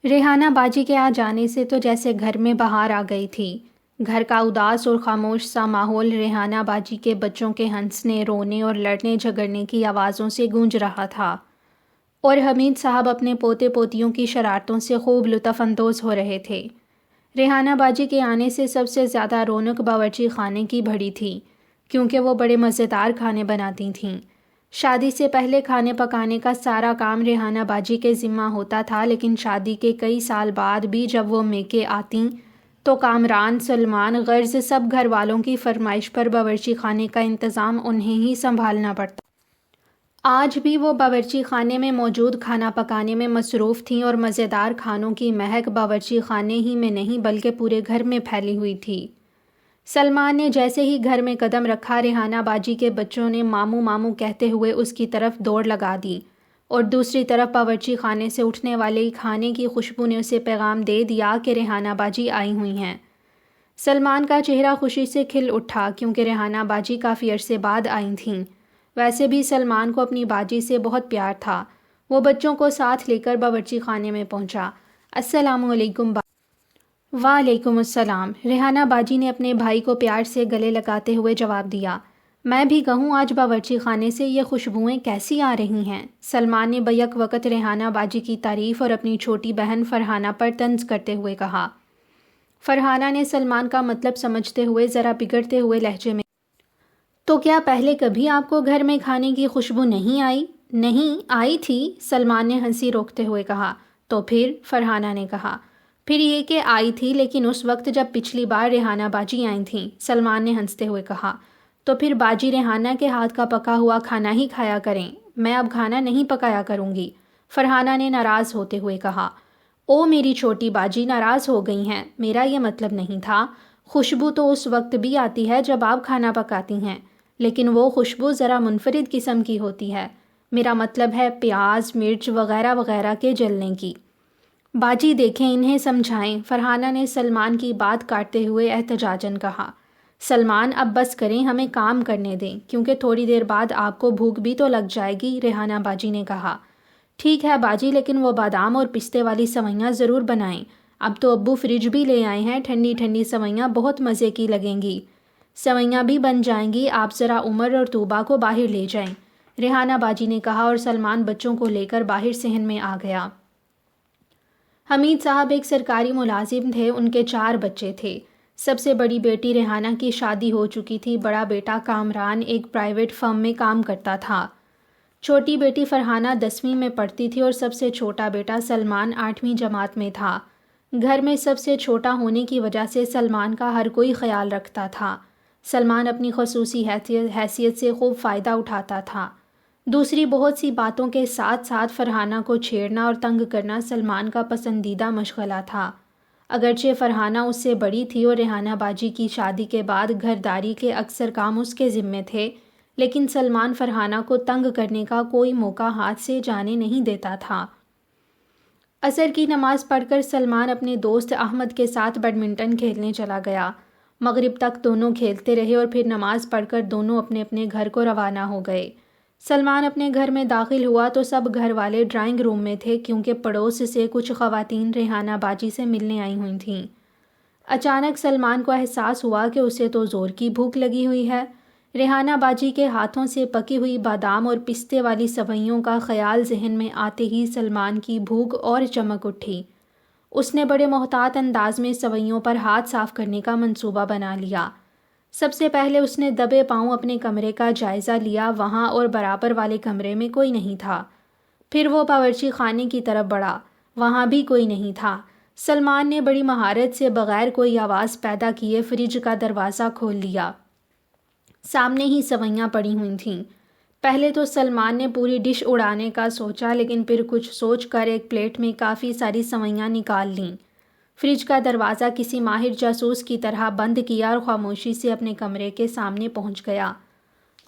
ریحانہ باجی کے آ جانے سے تو جیسے گھر میں بہار آ گئی تھی۔ گھر کا اداس اور خاموش سا ماحول ریحانہ باجی کے بچوں کے ہنسنے، رونے اور لڑنے جھگڑنے کی آوازوں سے گونج رہا تھا، اور حمید صاحب اپنے پوتے پوتیوں کی شرارتوں سے خوب لطف اندوز ہو رہے تھے۔ ریحانہ باجی کے آنے سے سب سے زیادہ رونق باورچی خانے کی بڑھی تھی، کیونکہ وہ بڑے مزیدار کھانے بناتی تھیں۔ شادی سے پہلے کھانے پکانے کا سارا کام ریحانہ باجی کے ذمہ ہوتا تھا، لیکن شادی کے کئی سال بعد بھی جب وہ میکے آتیں تو کامران، سلمان، غرض سب گھر والوں کی فرمائش پر باورچی خانے کا انتظام انہیں ہی سنبھالنا پڑتا۔ آج بھی وہ باورچی خانے میں موجود کھانا پکانے میں مصروف تھیں، اور مزیدار کھانوں کی مہک باورچی خانے ہی میں نہیں بلکہ پورے گھر میں پھیلی ہوئی تھی۔ سلمان نے جیسے ہی گھر میں قدم رکھا، ریحانہ باجی کے بچوں نے ماموں ماموں کہتے ہوئے اس کی طرف دوڑ لگا دی، اور دوسری طرف باورچی خانے سے اٹھنے والے کھانے کی خوشبو نے اسے پیغام دے دیا کہ ریحانہ باجی آئی ہوئی ہیں۔ سلمان کا چہرہ خوشی سے کھل اٹھا، کیونکہ ریحانہ باجی کافی عرصے بعد آئی تھیں۔ ویسے بھی سلمان کو اپنی باجی سے بہت پیار تھا۔ وہ بچوں کو ساتھ لے کر باورچی خانے میں پہنچا۔ السلام علیکم وعلیکم السلام، ریحانہ باجی نے اپنے بھائی کو پیار سے گلے لگاتے ہوئے جواب دیا۔ میں بھی کہوں آج باورچی خانے سے یہ خوشبوئیں کیسی آ رہی ہیں؟ سلمان نے بیک وقت ریحانہ باجی کی تعریف اور اپنی چھوٹی بہن فرحانہ پر طنز کرتے ہوئے کہا۔ فرحانہ نے سلمان کا مطلب سمجھتے ہوئے ذرا بگڑتے ہوئے لہجے میں، تو کیا پہلے کبھی آپ کو گھر میں کھانے کی خوشبو نہیں آئی؟ نہیں آئی تھی، سلمان نے ہنسی روکتے ہوئے کہا۔ تو پھر؟ فرحانہ نے کہا۔ پھر یہ کہ آئی تھی، لیکن اس وقت جب پچھلی بار ریحانہ باجی آئی تھیں، سلمان نے ہنستے ہوئے کہا۔ تو پھر باجی ریحانہ کے ہاتھ کا پکا ہوا کھانا ہی کھایا کریں، میں اب کھانا نہیں پکایا کروں گی، فرحانہ نے ناراض ہوتے ہوئے کہا۔ او میری چھوٹی باجی ناراض ہو گئی ہیں، میرا یہ مطلب نہیں تھا۔ خوشبو تو اس وقت بھی آتی ہے جب آپ کھانا پکاتی ہیں، لیکن وہ خوشبو ذرا منفرد قسم کی ہوتی ہے، میرا مطلب ہے پیاز، مرچ وغیرہ وغیرہ کے جلنے کی۔ باجی دیکھیں، انہیں سمجھائیں، فرحانہ نے سلمان کی بات کاٹتے ہوئے احتجاجاً کہا۔ سلمان اب بس کریں، ہمیں کام کرنے دیں، کیونکہ تھوڑی دیر بعد آپ کو بھوک بھی تو لگ جائے گی، ریحانہ باجی نے کہا۔ ٹھیک ہے باجی، لیکن وہ بادام اور پستے والی سوئیاں ضرور بنائیں، اب تو ابو فریج بھی لے آئے ہیں، ٹھنڈی ٹھنڈی سوئیاں بہت مزے کی لگیں گی۔ سوئیاں بھی بن جائیں گی، آپ ذرا عمر اور طوبہ کو باہر لے جائیں، ریحانہ باجی نے کہا، اور سلمان بچوں کو لے کر باہر صحن میں آ گیا۔ حمید صاحب ایک سرکاری ملازم تھے، ان کے 4 بچے تھے۔ سب سے بڑی بیٹی ریحانہ کی شادی ہو چکی تھی، بڑا بیٹا کامران ایک پرائیویٹ فرم میں کام کرتا تھا، چھوٹی بیٹی فرحانہ 10ویں میں پڑھتی تھی، اور سب سے چھوٹا بیٹا سلمان 8ویں جماعت میں تھا۔ گھر میں سب سے چھوٹا ہونے کی وجہ سے سلمان کا ہر کوئی خیال رکھتا تھا۔ سلمان اپنی خصوصی حیثیت سے خوب فائدہ اٹھاتا تھا۔ دوسری بہت سی باتوں کے ساتھ ساتھ فرحانہ کو چھیڑنا اور تنگ کرنا سلمان کا پسندیدہ مشغلہ تھا۔ اگرچہ فرحانہ اس سے بڑی تھی اور ریحانہ باجی کی شادی کے بعد گھرداری کے اکثر کام اس کے ذمے تھے، لیکن سلمان فرحانہ کو تنگ کرنے کا کوئی موقع ہاتھ سے جانے نہیں دیتا تھا۔ عصر کی نماز پڑھ کر سلمان اپنے دوست احمد کے ساتھ بیڈمنٹن کھیلنے چلا گیا۔ مغرب تک دونوں کھیلتے رہے، اور پھر نماز پڑھ کر دونوں اپنے اپنے گھر کو روانہ ہو گئے۔ سلمان اپنے گھر میں داخل ہوا تو سب گھر والے ڈرائنگ روم میں تھے، کیونکہ پڑوس سے کچھ خواتین ریحانہ باجی سے ملنے آئی ہوئی تھیں۔ اچانک سلمان کو احساس ہوا کہ اسے تو زور کی بھوک لگی ہوئی ہے۔ ریحانہ باجی کے ہاتھوں سے پکی ہوئی بادام اور پستے والی سوئیوں کا خیال ذہن میں آتے ہی سلمان کی بھوک اور چمک اٹھی۔ اس نے بڑے محتاط انداز میں سوئیوں پر ہاتھ صاف کرنے کا منصوبہ بنا لیا۔ سب سے پہلے اس نے دبے پاؤں اپنے کمرے کا جائزہ لیا، وہاں اور برابر والے کمرے میں کوئی نہیں تھا۔ پھر وہ باورچی خانے کی طرف بڑھا، وہاں بھی کوئی نہیں تھا۔ سلمان نے بڑی مہارت سے بغیر کوئی آواز پیدا کیے فریج کا دروازہ کھول لیا۔ سامنے ہی سوئیاں پڑی ہوئی تھیں۔ پہلے تو سلمان نے پوری ڈش اڑانے کا سوچا، لیکن پھر کچھ سوچ کر ایک پلیٹ میں کافی ساری سوئیاں نکال لیں۔ فریج کا دروازہ کسی ماہر جاسوس کی طرح بند کیا اور خاموشی سے اپنے کمرے کے سامنے پہنچ گیا۔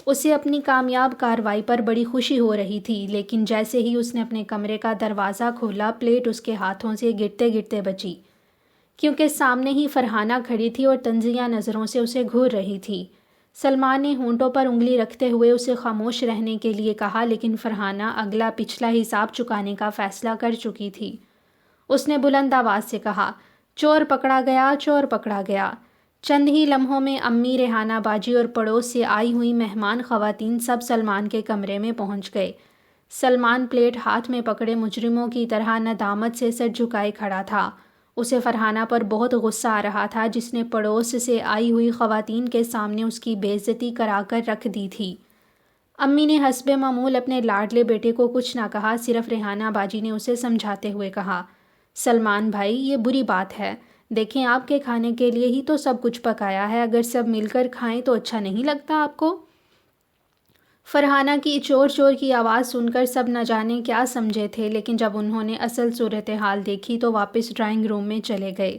اسے اپنی کامیاب کارروائی پر بڑی خوشی ہو رہی تھی، لیکن جیسے ہی اس نے اپنے کمرے کا دروازہ کھولا، پلیٹ اس کے ہاتھوں سے گرتے گرتے بچی، کیونکہ سامنے ہی فرحانہ کھڑی تھی اور طنزیہ نظروں سے اسے گھور رہی تھی۔ سلمان نے ہونٹوں پر انگلی رکھتے ہوئے اسے خاموش رہنے کے لیے کہا، لیکن فرحانہ اگلا پچھلا حساب چکانے کا فیصلہ کر چکی تھی۔ اس نے بلند آواز سے کہا، چور پکڑا گیا، چور پکڑا گیا۔ چند ہی لمحوں میں امی، ریحانہ باجی اور پڑوس سے آئی ہوئی مہمان خواتین سب سلمان کے کمرے میں پہنچ گئے۔ سلمان پلیٹ ہاتھ میں پکڑے مجرموں کی طرح ندامت سے سر جھکائے کھڑا تھا۔ اسے فرحانہ پر بہت غصہ آ رہا تھا، جس نے پڑوس سے آئی ہوئی خواتین کے سامنے اس کی بے عزتی کرا کر رکھ دی تھی۔ امی نے حسب معمول اپنے لاڈلے بیٹے کو کچھ نہ کہا، صرف ریحانہ باجی نے اسے سمجھاتے ہوئے کہا، سلمان بھائی یہ بری بات ہے، دیکھیں آپ کے کھانے کے لیے ہی تو سب کچھ پکایا ہے، اگر سب مل کر کھائیں تو اچھا نہیں لگتا آپ کو؟ فرحانہ کی چور چور کی آواز سن کر سب نہ جانے کیا سمجھے تھے، لیکن جب انہوں نے اصل صورتحال دیکھی تو واپس ڈرائنگ روم میں چلے گئے۔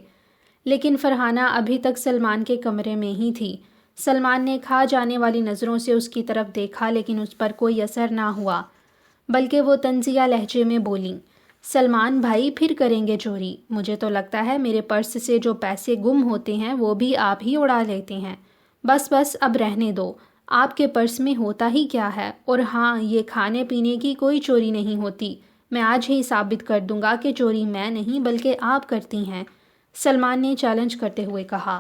لیکن فرحانہ ابھی تک سلمان کے کمرے میں ہی تھی۔ سلمان نے کھا جانے والی نظروں سے اس کی طرف دیکھا، لیکن اس پر کوئی اثر نہ ہوا، بلکہ وہ طنزیہ لہجے میں بولیں، سلمان بھائی پھر کریں گے چوری؟ مجھے تو لگتا ہے میرے پرس سے جو پیسے گم ہوتے ہیں وہ بھی آپ ہی اڑا لیتے ہیں۔ بس بس اب رہنے دو، آپ کے پرس میں ہوتا ہی کیا ہے؟ اور ہاں، یہ کھانے پینے کی کوئی چوری نہیں ہوتی، میں آج ہی ثابت کر دوں گا کہ چوری میں نہیں بلکہ آپ کرتی ہیں، سلمان نے چیلنج کرتے ہوئے کہا۔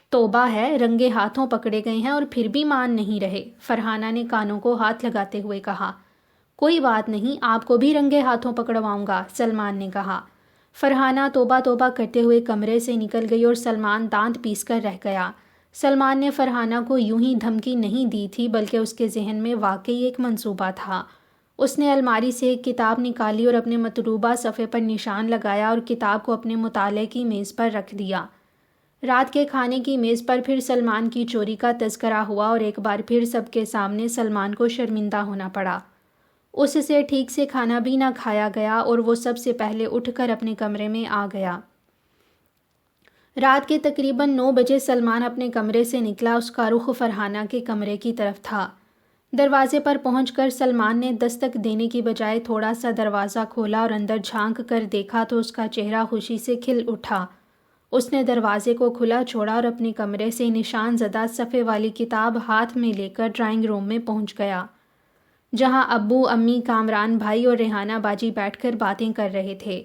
توبہ ہے، رنگے ہاتھوں پکڑے گئے ہیں اور پھر بھی مان نہیں رہے، فرحانہ نے کانوں کو ہاتھ لگاتے ہوئے کہا۔ کوئی بات نہیں، آپ کو بھی رنگے ہاتھوں پکڑواؤں گا، سلمان نے کہا۔ فرحانہ توبہ توبہ کرتے ہوئے کمرے سے نکل گئی اور سلمان دانت پیس کر رہ گیا۔ سلمان نے فرحانہ کو یوں ہی دھمکی نہیں دی تھی، بلکہ اس کے ذہن میں واقعی ایک منصوبہ تھا۔ اس نے الماری سے ایک کتاب نکالی اور اپنے مطلوبہ صفحے پر نشان لگایا اور کتاب کو اپنے مطالعے کی میز پر رکھ دیا۔ رات کے کھانے کی میز پر پھر سلمان کی چوری کا تذکرہ ہوا اور ایک بار پھر سب کے سامنے سلمان کو شرمندہ ہونا پڑا۔ اس سے ٹھیک سے کھانا بھی نہ کھایا گیا اور وہ سب سے پہلے اٹھ کر اپنے کمرے میں آ گیا۔ رات کے تقریباً 9 بجے سلمان اپنے کمرے سے نکلا، اس کا رخ فرحانہ کے کمرے کی طرف تھا۔ دروازے پر پہنچ کر سلمان نے دستک دینے کی بجائے تھوڑا سا دروازہ کھولا اور اندر جھانک کر دیکھا تو اس کا چہرہ خوشی سے کھل اٹھا۔ اس نے دروازے کو کھلا چھوڑا اور اپنے کمرے سے نشان زدہ صفحے والی کتاب ہاتھ میں لے کر ڈرائنگ روم میں پہنچ گیا، جہاں ابو، امی، کامران بھائی اور ریحانہ باجی بیٹھ کر باتیں کر رہے تھے۔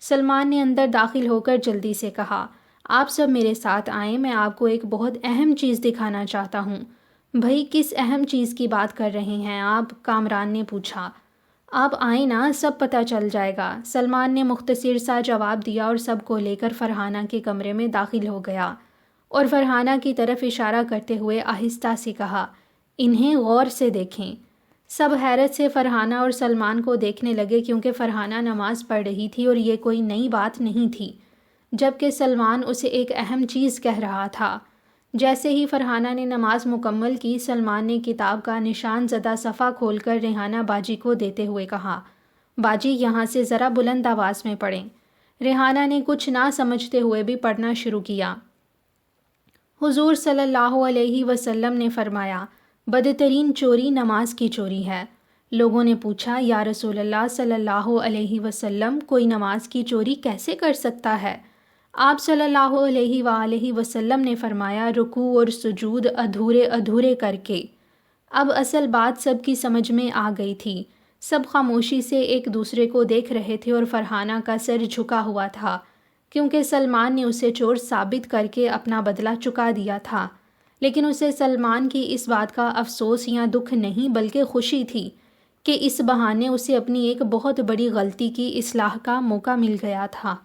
سلمان نے اندر داخل ہو کر جلدی سے کہا، آپ سب میرے ساتھ آئیں، میں آپ کو ایک بہت اہم چیز دکھانا چاہتا ہوں۔ بھائی کس اہم چیز کی بات کر رہے ہیں آپ؟ کامران نے پوچھا۔ آپ آئیں نا، سب پتہ چل جائے گا، سلمان نے مختصر سا جواب دیا اور سب کو لے کر فرحانہ کے کمرے میں داخل ہو گیا اور فرحانہ کی طرف اشارہ کرتے ہوئے آہستہ سے کہا، انہیں غور سے دیکھیں۔ سب حیرت سے فرحانہ اور سلمان کو دیکھنے لگے، کیونکہ فرحانہ نماز پڑھ رہی تھی اور یہ کوئی نئی بات نہیں تھی، جبکہ سلمان اسے ایک اہم چیز کہہ رہا تھا۔ جیسے ہی فرحانہ نے نماز مکمل کی، سلمان نے کتاب کا نشان زدہ صفحہ کھول کر ریحانہ باجی کو دیتے ہوئے کہا، باجی یہاں سے ذرا بلند آواز میں پڑھیں۔ ریحانہ نے کچھ نہ سمجھتے ہوئے بھی پڑھنا شروع کیا۔ حضور صلی اللہ علیہ وسلم نے فرمایا، بدترین چوری نماز کی چوری ہے۔ لوگوں نے پوچھا، یا رسول اللہ صلی اللہ علیہ وسلم، کوئی نماز کی چوری کیسے کر سکتا ہے؟ آپ صلی اللہ علیہ وآلہ وسلم نے فرمایا، رکوع اور سجود ادھورے ادھورے کر کے۔ اب اصل بات سب کی سمجھ میں آ گئی تھی۔ سب خاموشی سے ایک دوسرے کو دیکھ رہے تھے اور فرحانہ کا سر جھکا ہوا تھا، کیونکہ سلمان نے اسے چور ثابت کر کے اپنا بدلہ چکا دیا تھا۔ لیکن اسے سلمان کی اس بات کا افسوس یا دکھ نہیں بلکہ خوشی تھی کہ اس بہانے اسے اپنی ایک بہت بڑی غلطی کی اصلاح کا موقع مل گیا تھا۔